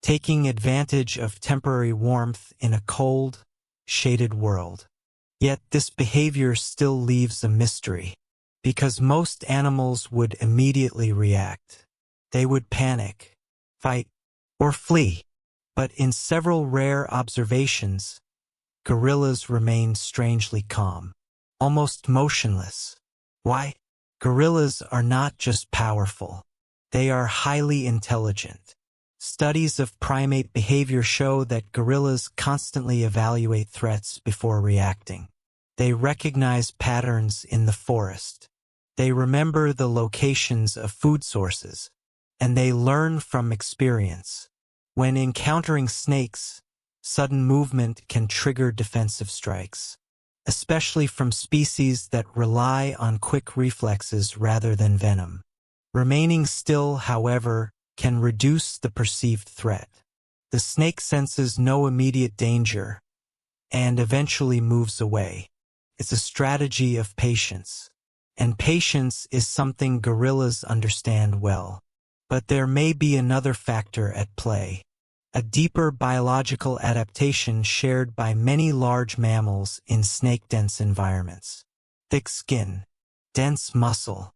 taking advantage of temporary warmth in a cold, shaded world. Yet this behavior still leaves a mystery, because most animals would immediately react. They would panic, fight, or flee. But in several rare observations, gorillas remained strangely calm, almost motionless. Why? Gorillas are not just powerful. They are highly intelligent. Studies of primate behavior show that gorillas constantly evaluate threats before reacting. They recognize patterns in the forest. They remember the locations of food sources, and they learn from experience. When encountering snakes, sudden movement can trigger defensive strikes, especially from species that rely on quick reflexes rather than venom. Remaining still, however, can reduce the perceived threat. The snake senses no immediate danger and eventually moves away. It's a strategy of patience, and patience is something gorillas understand well. But there may be another factor at play, a deeper biological adaptation shared by many large mammals in snake-dense environments. Thick skin, dense muscle,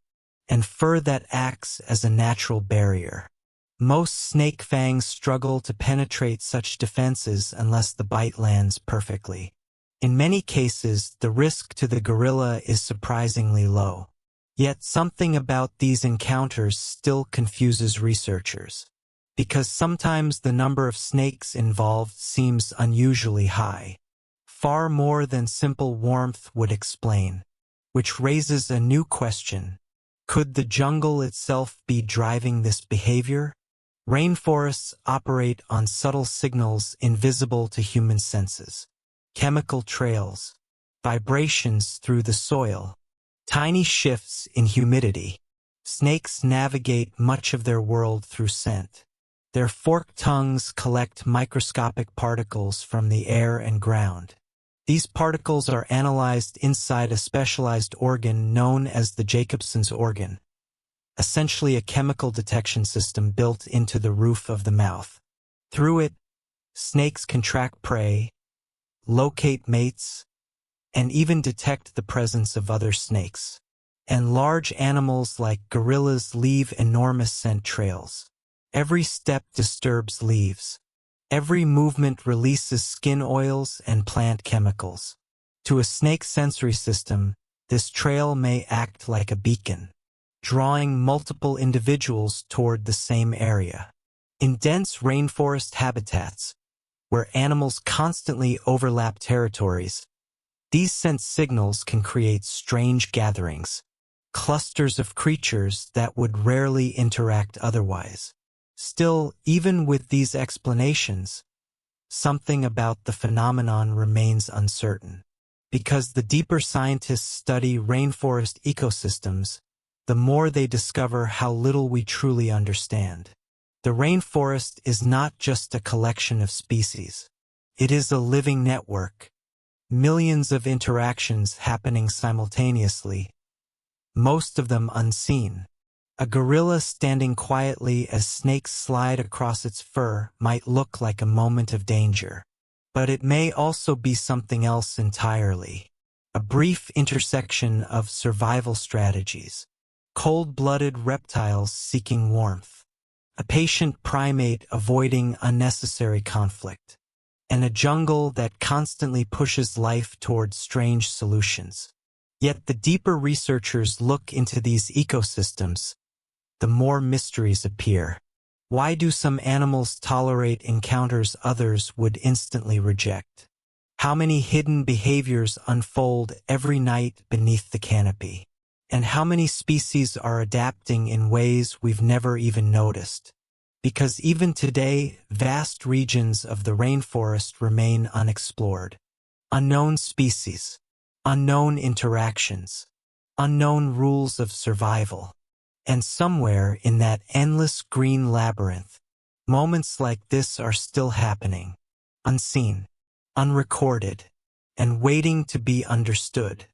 and fur that acts as a natural barrier. Most snake fangs struggle to penetrate such defenses unless the bite lands perfectly. In many cases, the risk to the gorilla is surprisingly low. Yet something about these encounters still confuses researchers, because sometimes the number of snakes involved seems unusually high, far more than simple warmth would explain, which raises a new question. Could the jungle itself be driving this behavior? Rainforests operate on subtle signals invisible to human senses. Chemical trails, vibrations through the soil, tiny shifts in humidity. Snakes navigate much of their world through scent. Their forked tongues collect microscopic particles from the air and ground. These particles are analyzed inside a specialized organ known as the Jacobson's organ, essentially a chemical detection system built into the roof of the mouth. Through it, snakes can track prey, locate mates, and even detect the presence of other snakes. And large animals like gorillas leave enormous scent trails. Every step disturbs leaves. Every movement releases skin oils and plant chemicals. To a snake's sensory system, this trail may act like a beacon, drawing multiple individuals toward the same area. In dense rainforest habitats, where animals constantly overlap territories, these scent signals can create strange gatherings, clusters of creatures that would rarely interact otherwise. Still, even with these explanations, something about the phenomenon remains uncertain. Because the deeper scientists study rainforest ecosystems, the more they discover how little we truly understand. The rainforest is not just a collection of species. It is a living network, millions of interactions happening simultaneously, most of them unseen. A gorilla standing quietly as snakes slide across its fur might look like a moment of danger. But it may also be something else entirely. A brief intersection of survival strategies. Cold-blooded reptiles seeking warmth. A patient primate avoiding unnecessary conflict. And a jungle that constantly pushes life toward strange solutions. Yet the deeper researchers look into these ecosystems, the more mysteries appear. Why do some animals tolerate encounters others would instantly reject? How many hidden behaviors unfold every night beneath the canopy? And how many species are adapting in ways we've never even noticed? Because even today, vast regions of the rainforest remain unexplored. Unknown species, unknown interactions, unknown rules of survival. And somewhere in that endless green labyrinth, moments like this are still happening, unseen, unrecorded, and waiting to be understood.